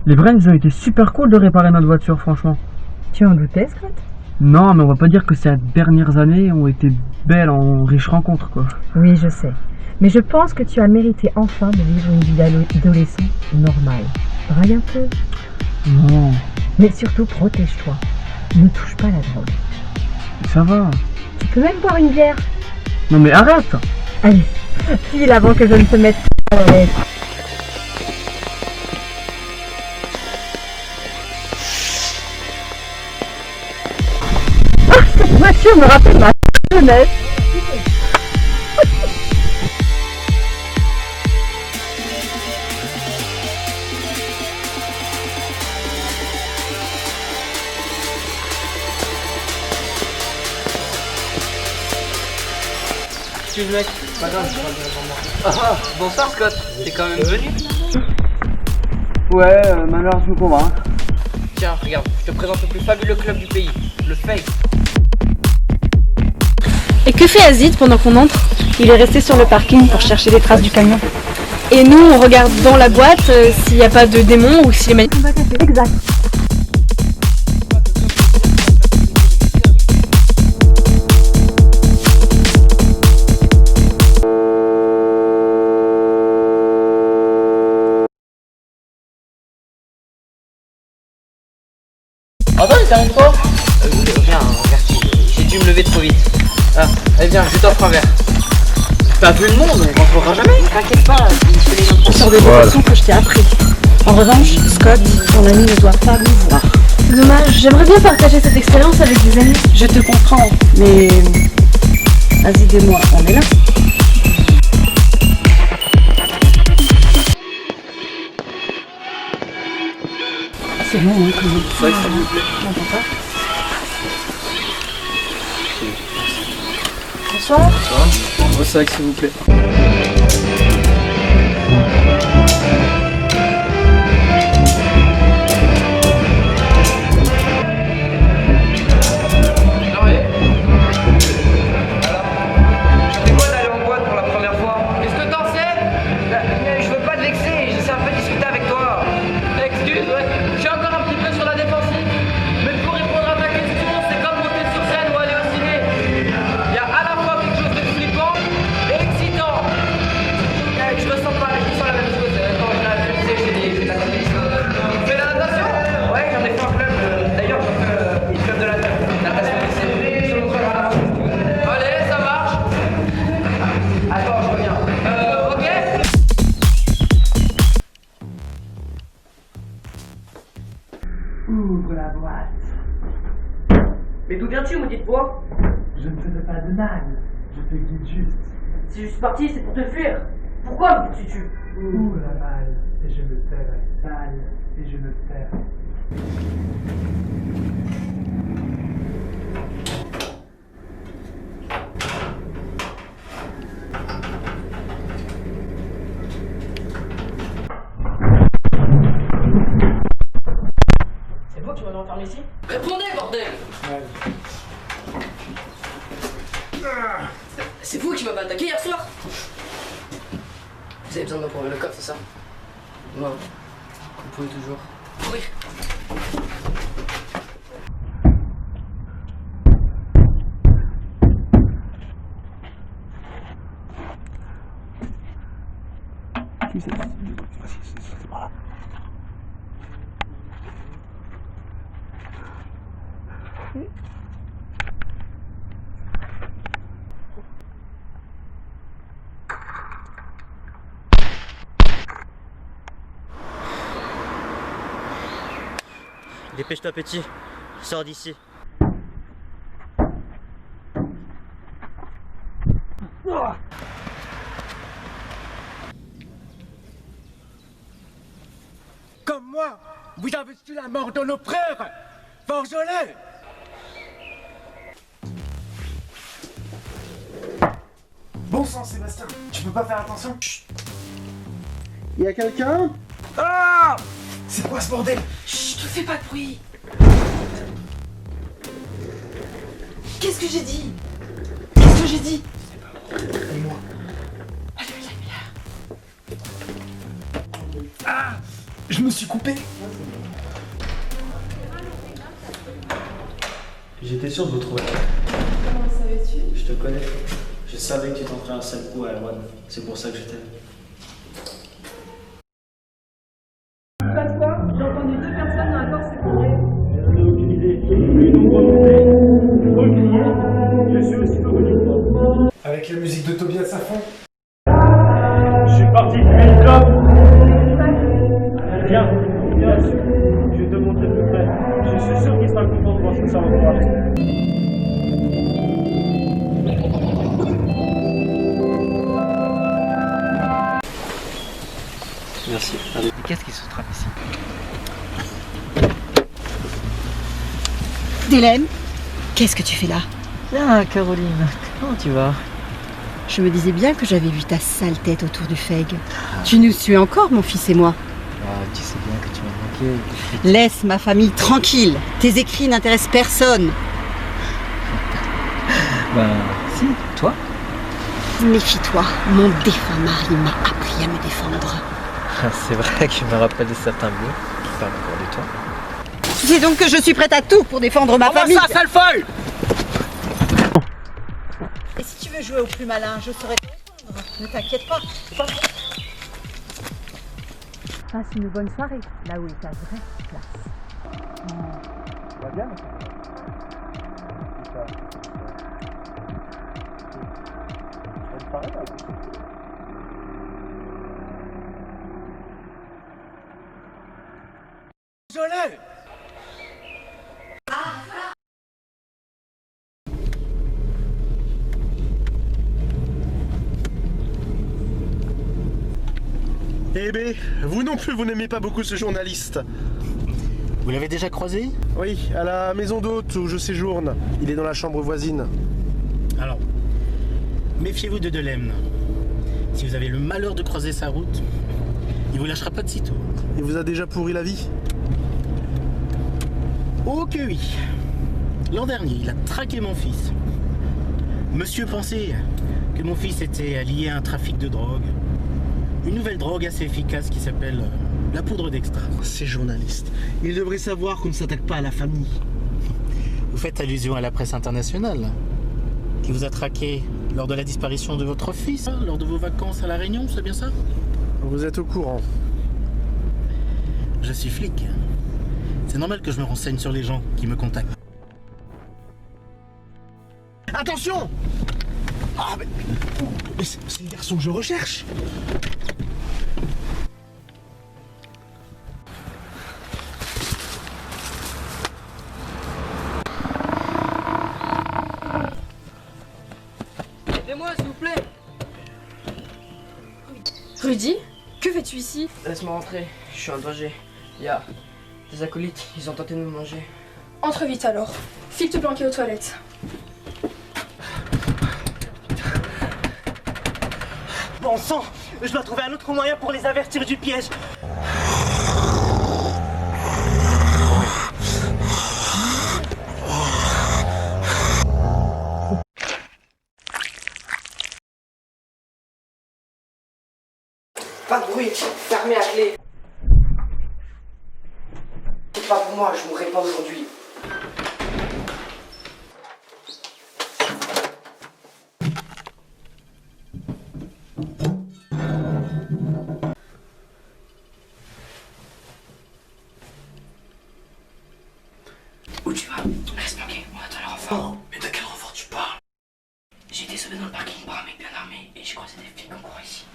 Les Brains, ils ont été super cool de réparer notre voiture, franchement. Tu en doutais, Scott? Non, mais on va pas dire que ces dernières années ont été belles en riches rencontres, quoi. Oui, je sais. Mais je pense que tu as mérité enfin de vivre une vie d'adolescent normale. Braille un peu. Non, Mais surtout, protège-toi. Ne touche pas la drogue. ça va. Tu peux même boire une bière. Non mais arrête. Allez, file avant que je ne te mette à l'aise. Ah, cette voiture me rappelle ma jeunesse. Excuse mec, pas grave, je parle devant moi. Ah, bonsoir Scott, t'es quand même venu? Ouais, maintenant je me convainc. Tiens, regarde, je te présente le plus fabuleux club du pays, le Fake. Et que fait Azid pendant qu'on entre? Il est resté sur le parking pour chercher les traces du camion. Et nous, on regarde dans la boîte s'il n'y a pas de démon ou si les mecs... Exact. Attends, t'es avec toi? Viens, Verti, j'ai dû me lever trop vite. Ah, allez viens, je t'offre un verre. T'as vu le monde, on rentrera jamais. T'inquiète pas, je fais les infos. sur des émotions que je t'ai appris. En revanche, Scott, ton ami ne doit pas me voir. C'est dommage, j'aimerais bien partager cette expérience avec des amis. Je te comprends, mais Azid et moi, on est là. C'est bon, hein, quand même. Ouais, s'il vous plaît. On entend pas. Bonsoir. Au sac, s'il vous plaît. Ouvre la boîte. Mais d'où viens-tu, maudite voix? Je ne te fais pas de mal. Je te guide juste. Si je suis parti, c'est pour te fuir. Pourquoi me tues-tu? Ouvre la balle. Et je me perds. Balle. Et je me perds. C'est vous qui m'avez enfermé ici? Répondez, bordel! C'est vous qui m'avez attaqué hier soir? Vous avez besoin de moi pour ouvrir le coffre, c'est ça? Non. Vous pouvez toujours courir. Dépêche-toi petit, sors d'ici. Comme moi, vous avez su la mort de nos frères. Forge-les. Bon sang, Sébastien, tu peux pas faire attention? Chut. Y a quelqu'un? Ah! C'est quoi ce bordel? Chut, ne fais pas de bruit. Qu'est-ce que j'ai dit? Qu'est-ce que j'ai dit? Et moi? Allume la lumière. Ah! Je me suis coupé. J'étais sûr de vous trouver. Comment savais-tu? Je te connais. Je savais que tu tenterais un sale coup à Erwan. C'est pour ça que j'étais. Pas de quoi? J'ai entendu 2 personnes dans la porte s'écrouler. Je n'ai aucune idée. Mais donc remonter, faut le crier. Je suis aussi connu que toi. Avec la musique de Tobias à fond. Je suis parti fumer une clope. Viens, viens. Je vais te montrer de plus près. Je suis sûr qu'il sera content de voir ce cerveau encouragé. Merci. Allez. Qu'est-ce qui se trame ici? Délène, qu'est-ce que tu fais là? Bien, Caroline, comment tu vas? Je me disais bien que j'avais vu ta sale tête autour du feg. Tu nous suis encore, mon fils et moi. Tu sais bien que tu m'as manqué. Laisse ma famille tranquille. Tes écrits n'intéressent personne. Si, toi? Méfie-toi, mon défunt mari m'a appris à me défendre. C'est vrai que je me rappelle de certains mots qui parlent encore de toi. C'est donc que je suis prête à tout pour défendre ma famille. ça, sale folle! Et si tu veux jouer au plus malin, je serai... Ne t'inquiète pas. Passe une bonne soirée, là où est ta vraie place. Va bien. Désolé! Eh ben, vous non plus, vous n'aimez pas beaucoup ce journaliste. Vous l'avez déjà croisé? Oui, à la maison d'hôte où je séjourne. Il est dans la chambre voisine. Alors, méfiez-vous de Delem. Si vous avez le malheur de croiser sa route, il vous lâchera pas de sitôt. Il vous a déjà pourri la vie? Oh que oui! L'an dernier, il a traqué mon fils. Monsieur pensait que mon fils était lié à un trafic de drogue. Une nouvelle drogue assez efficace qui s'appelle la poudre d'extra. Ces journalistes, ils devraient savoir qu'on ne s'attaque pas à la famille. Vous faites allusion à la presse internationale qui vous a traqué lors de la disparition de votre fils, lors de vos vacances à La Réunion, c'est bien ça? Vous êtes au courant. Je suis flic. C'est normal que je me renseigne sur les gens qui me contactent. Attention! Ah, mais c'est le garçon que je recherche. Aidez-moi, s'il vous plaît. Rudy, que fais-tu ici? Laisse-moi rentrer, je suis en danger. Il y a des acolytes, ils ont tenté de me manger. Entre vite alors. File te planquer aux toilettes. Bon sang, je dois trouver un autre moyen pour les avertir du piège. Pas de bruit, fermez à clé. C'est pas pour moi, je mourrai pas aujourd'hui. Où tu vas? Reste planqué, on attend le renfort. Mais de quel renfort tu parles? J'ai été sauvé dans le parking par un mec bien armé et j'ai croisé des filles qu'on croit ici.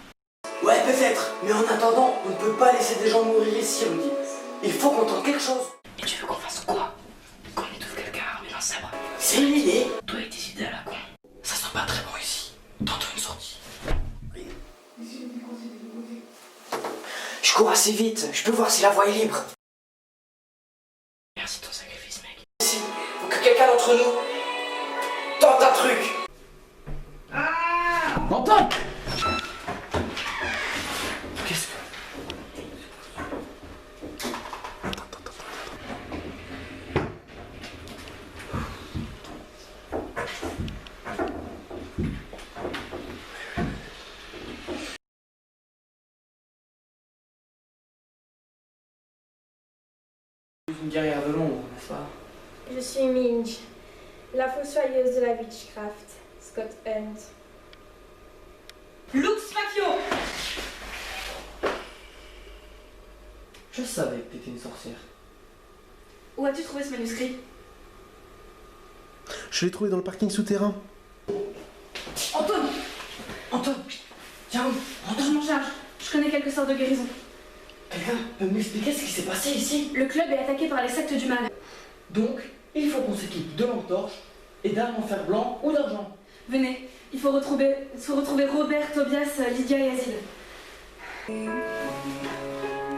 Ouais, peut-être, mais en attendant, on ne peut pas laisser des gens mourir ici, Rudy. Il faut qu'on tente quelque chose. Et tu veux qu'on fasse quoi? Qu'on étouffe quelqu'un armé d'un sabre? C'est une idée. Toi et tes idées à la con. Ça sent pas très bon ici. Tente une sortie. Je cours assez vite, je peux voir si la voie est libre. Merci de ton sacrifice, mec. Ici, faut que quelqu'un d'entre nous tente un truc. Antoine! Qu'est-ce que... La fossoyeuse de la Witchcraft, Scott Hunt. Lux Faccio! Je savais que t'étais une sorcière. Où as-tu trouvé ce manuscrit? Je l'ai trouvé dans le parking souterrain. Antoine! Antoine! Tiens, Je m'en charge. Je connais quelques sortes de guérison. quelqu'un peut m'expliquer ce qui s'est passé ici? Le club est attaqué par les sectes du mal. Donc, il faut qu'on s'équipe de lampes torches et d'armes en fer blanc ou d'argent. Venez, il faut retrouver Robert, Tobias, Lydia et Asile.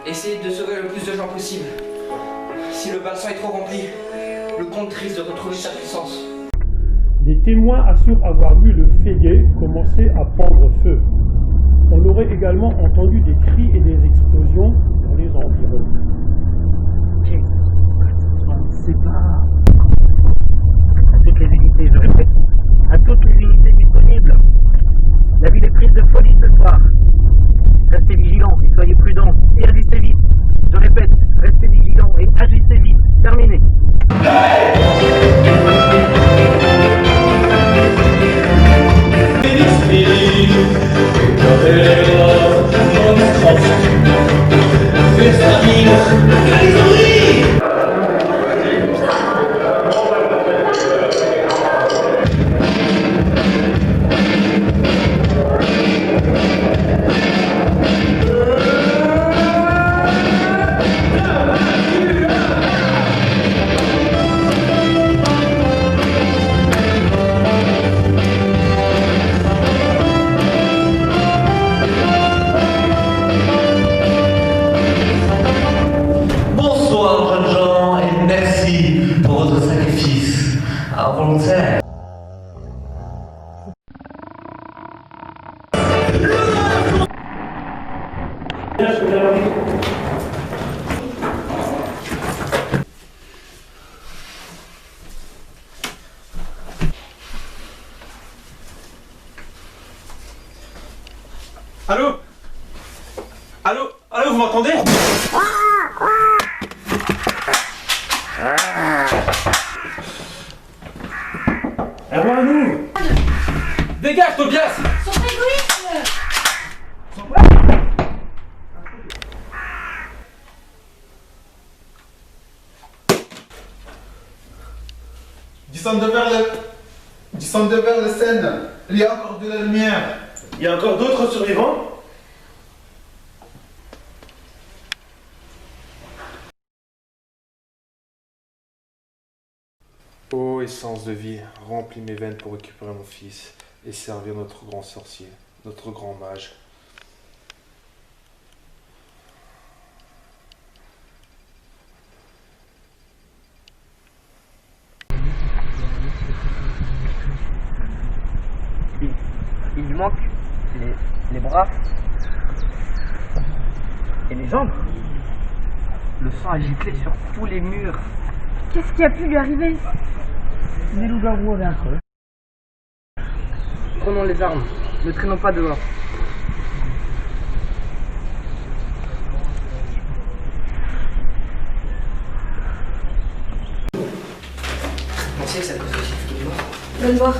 Essayez de sauver le plus de gens possible. Si le bassin est trop rempli, le comte risque de retrouver sa puissance. Des témoins assurent avoir vu le Fayet commencer à prendre feu. On aurait également entendu des cris et des explosions dans les environs. C'est pas... À toutes les unités, je répète. À toutes les unités disponibles. La ville est prise de folie ce soir. Restez vigilants et soyez prudents. Et agissez vite. Je répète, restez vigilants et agissez vite. Terminé. Allô? Allô? Allô, vous m'entendez? Nous. Dégage, Tobias! Son égoïsme! Descendez vers la scène. Il y a encore de la lumière. Il y a encore d'autres survivants? Ô essence de vie, remplis mes veines pour récupérer mon fils et servir notre grand sorcier, notre grand mage. Il lui manque les bras et les jambes. Le sang a giclé sur tous les murs. Qu'est-ce qui a pu lui arriver? Les loups-garous avaient un creux. Prenons les armes, ne traînons pas dehors. Vous pensez que ça cause aussi qu'il est mort? Donne voir.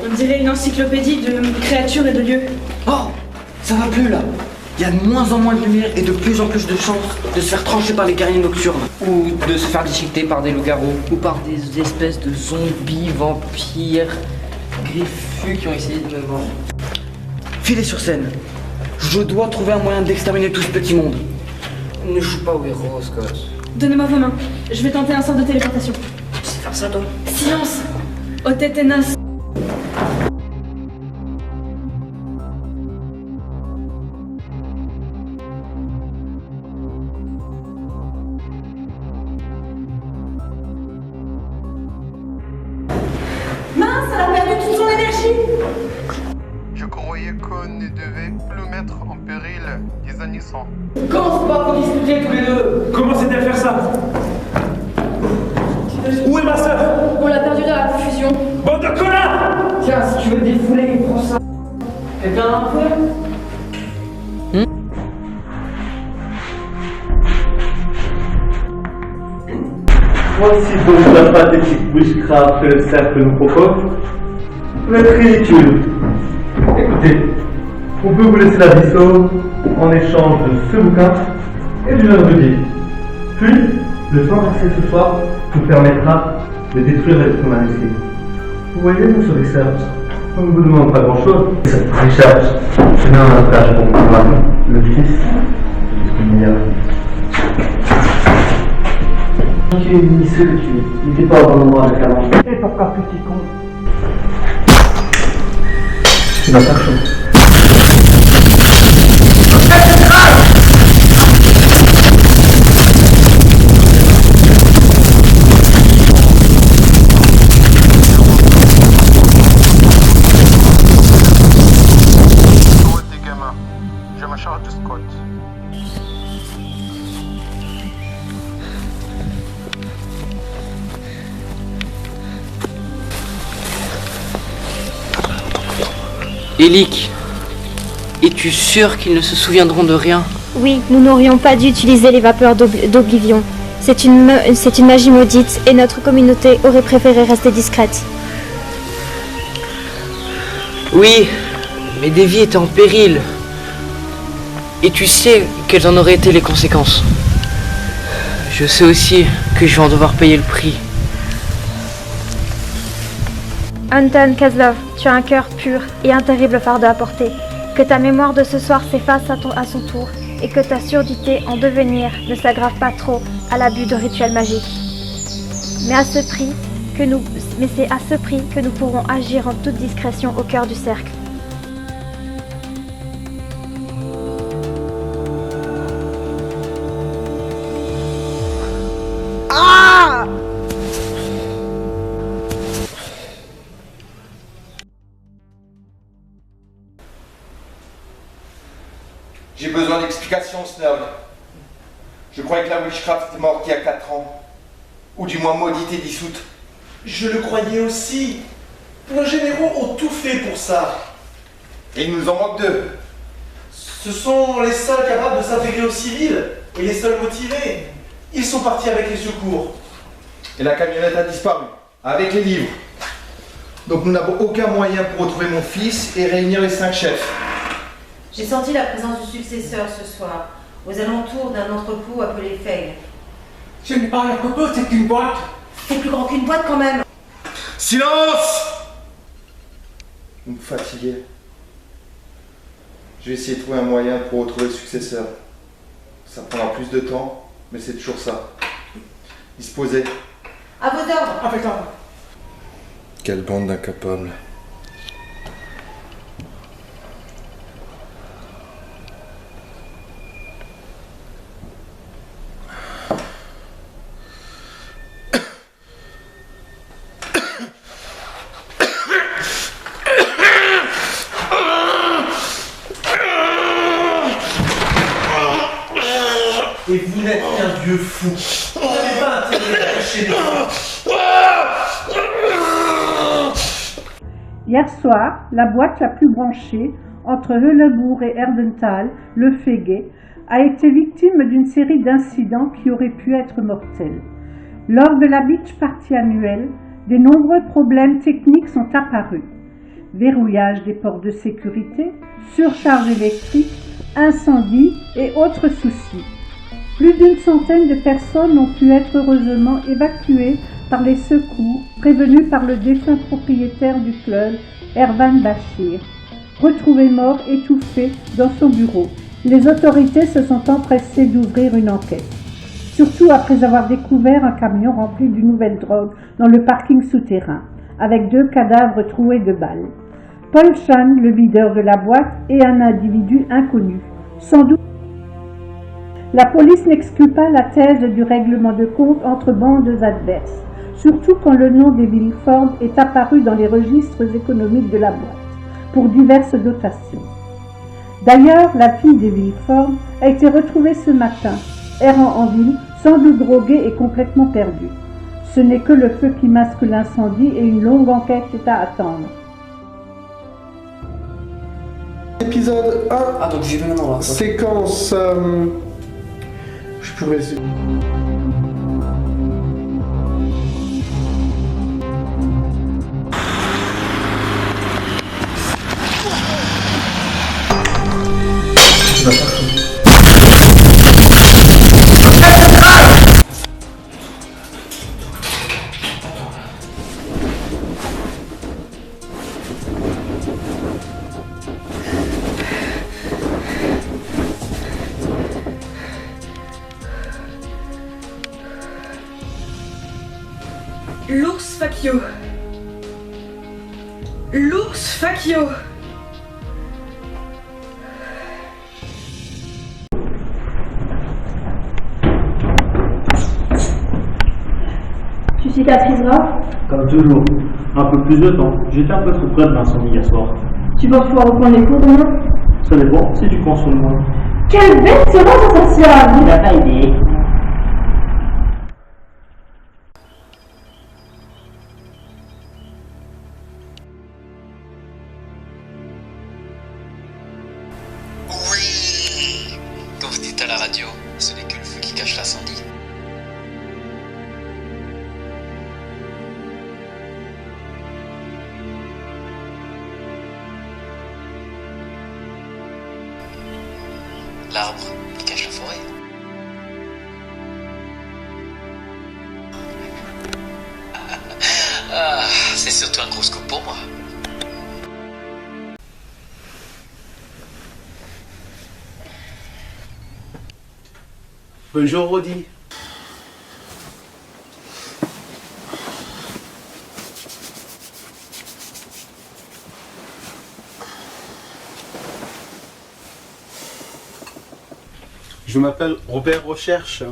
On dirait une encyclopédie de créatures et de lieux. Oh, ça va plus là. Il y a de moins en moins de lumière et de plus en plus de chances de se faire trancher par les guerriers nocturnes. Ou de se faire déchiqueter par des loups-garous. Ou par des espèces de zombies, vampires, griffus qui ont essayé de me mordre. Filez sur scène. Je dois trouver un moyen d'exterminer tout ce petit monde. Ne joue pas au héros, Scott. Donnez-moi vos mains. Je vais tenter un sort de téléportation. Tu sais faire ça, toi? Silence! Otetenas. Mince, elle a perdu toute son énergie! Je croyais qu'on ne devait plus mettre en péril des innocents. Commence pas à vous discuter tous les deux! Comment c'était à faire ça? Où est ma sœur? On l'a perdu dans la confusion. Bande de connards! Tiens, si tu veux te défouler, prends ça. Quelqu'un a un feu? Moi ici. Donc la pathétique witchcraft que le cercle nous propose peut être ridicule. Écoutez, on peut vous laisser la vie sauve en échange de ce bouquin et du vendredi. Puis, le soin versé ce soir vous permettra de détruire l'être humain ici. Vous voyez, monsieur Richard, on ne vous demande pas grand-chose. Richard, je mets un attache pour mon mari, le fils du meilleur. Tu es ni ce que tu es. Il n'était pas au bon endroit avec la langue. Et pourquoi petit con? Tu vas faire chaud. Je me charge de Scott. Élic, es-tu sûr qu'ils ne se souviendront de rien? Oui, nous n'aurions pas dû utiliser les vapeurs d'Oblivion. C'est une magie maudite et notre communauté aurait préféré rester discrète. Oui, mais des vies étaient en péril. Et tu sais quelles en auraient été les conséquences. Je sais aussi que je vais en devoir payer le prix. Anton Kezlov, tu as un cœur pur et un terrible fardeau à porter. Que ta mémoire de ce soir s'efface à son tour et que ta surdité en devenir ne s'aggrave pas trop à l'abus de rituels magiques. Mais c'est à ce prix que nous pourrons agir en toute discrétion au cœur du cercle. J'ai besoin d'explications, Snug. Je croyais que la witchcraft était morte il y a 4 ans. Ou du moins maudite et dissoute. Je le croyais aussi. Nos généraux ont tout fait pour ça. Et il nous en manque 2. Ce sont les seuls capables de s'intégrer aux civils et les seuls motivés. Ils sont partis avec les secours. Et la camionnette a disparu, avec les livres. Donc nous n'avons aucun moyen pour retrouver mon fils et réunir les 5 chefs. J'ai senti la présence du successeur ce soir, aux alentours d'un entrepôt appelé Feg. Ce n'est pas un entrepôt, c'est une boîte. C'est plus grand qu'une boîte quand même. Silence! Vous me fatiguez. Je vais essayer de trouver un moyen pour retrouver le successeur. Ça prendra plus de temps, mais c'est toujours ça. Disposez. À vos ordres. Avec ordre. Quelle bande d'incapables. Et vous n'êtes qu'un vieux fou. Vous n'avez pas intérêt à cacher les Hier soir, la boîte la plus branchée entre Hellebourg et Erdental, le Féguet, a été victime d'une série d'incidents qui auraient pu être mortels. Lors de la beach party annuelle, de nombreux problèmes techniques sont apparus. Verrouillage des portes de sécurité, surcharge électrique, incendie et autres soucis. Plus d'une centaine de personnes ont pu être heureusement évacuées par les secours prévenus par le défunt propriétaire du club, Ervan Bachir, retrouvé mort étouffé dans son bureau. Les autorités se sont empressées d'ouvrir une enquête, surtout après avoir découvert un camion rempli d'une nouvelle drogue dans le parking souterrain, avec 2 cadavres troués de balles. Paul Chan, le leader de la boîte, est un individu inconnu, sans doute. La police n'exclut pas la thèse du règlement de compte entre bandes adverses, surtout quand le nom des Villeford est apparu dans les registres économiques de la boîte, pour diverses dotations. D'ailleurs, la fille des Villeford a été retrouvée ce matin, errant en ville, sans doute droguée et complètement perdue. Ce n'est que le feu qui masque l'incendie et une longue enquête est à attendre. Épisode 1. Ah, donc j'y vais maintenant là. Séquence. Je pourrais essayer. Facchio. L'ours Facchio. Tu cicatriseras? Comme toujours. Un peu plus de temps. J'étais un peu trop près de l'incendie hier soir. Tu penses pouvoir reprendre les cours demain? Ça dépend si tu comptes sur moi. Quelle bête séance sociale! Il n'a pas aidé. Oui! Quand vous dites à la radio, ce n'est que le feu qui cache l'incendie. L'arbre qui cache la forêt. Ah, c'est surtout un gros scoop pour moi. Bonjour Rodi. Je m'appelle Robert Recherche.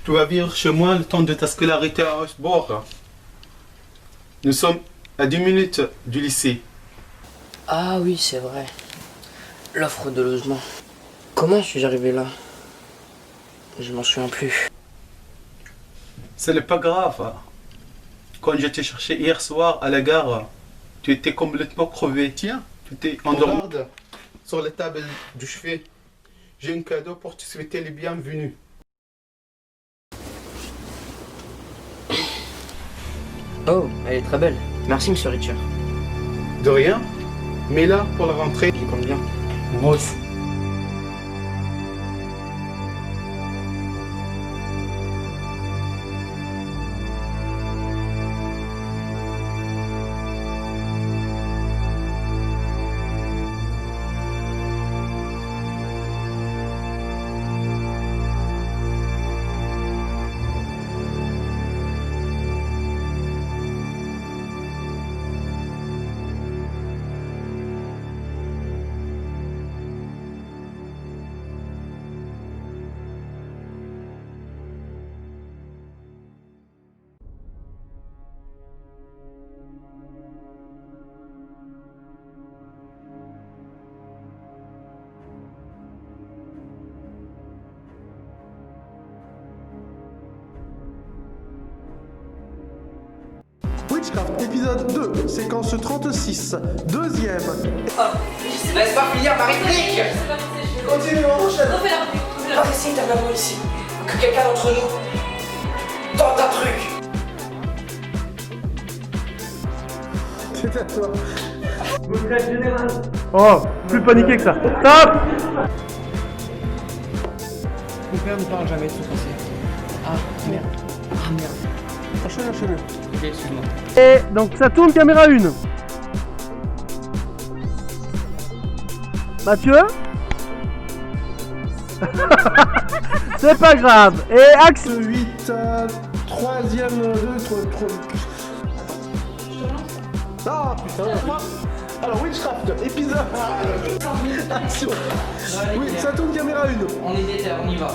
Tu vas vivre chez moi le temps de ta scolarité à Osborne. Nous sommes à 10 minutes du lycée. Ah oui, c'est vrai. L'offre de logement. Comment suis-je arrivé là? Je m'en souviens plus. Ce n'est pas grave. Quand je t'ai cherché hier soir à la gare, tu étais complètement crevé. Tiens, tu t'es endormi. Regarde, sur la table du chevet, j'ai un cadeau pour te souhaiter les bienvenus. Oh, elle est très belle. Merci, monsieur Richard. De rien, mais là, pour la rentrée, j'y compte bien. Moi aussi. Witchcraft, épisode 2, séquence 36, deuxième. Laisse pas finir ma réplique. Continue, on enchaîne. Pas essayer ta maman ici. Que quelqu'un d'entre nous tente un truc. C'est à toi. Retraite générale. Oh, plus paniqué que ça. Stop! Mon père ne parle jamais de son passé. Ah, merde. Ah, merde. Enchaîne. Ok, excuse-moi. Et donc ça tourne caméra 1. Mathieu? C'est pas grave. Et axe 8, troisième, Ah putain. Alors Witchcraft, épisode. Action. Oui, ça tourne caméra 1. On est déter, on y va.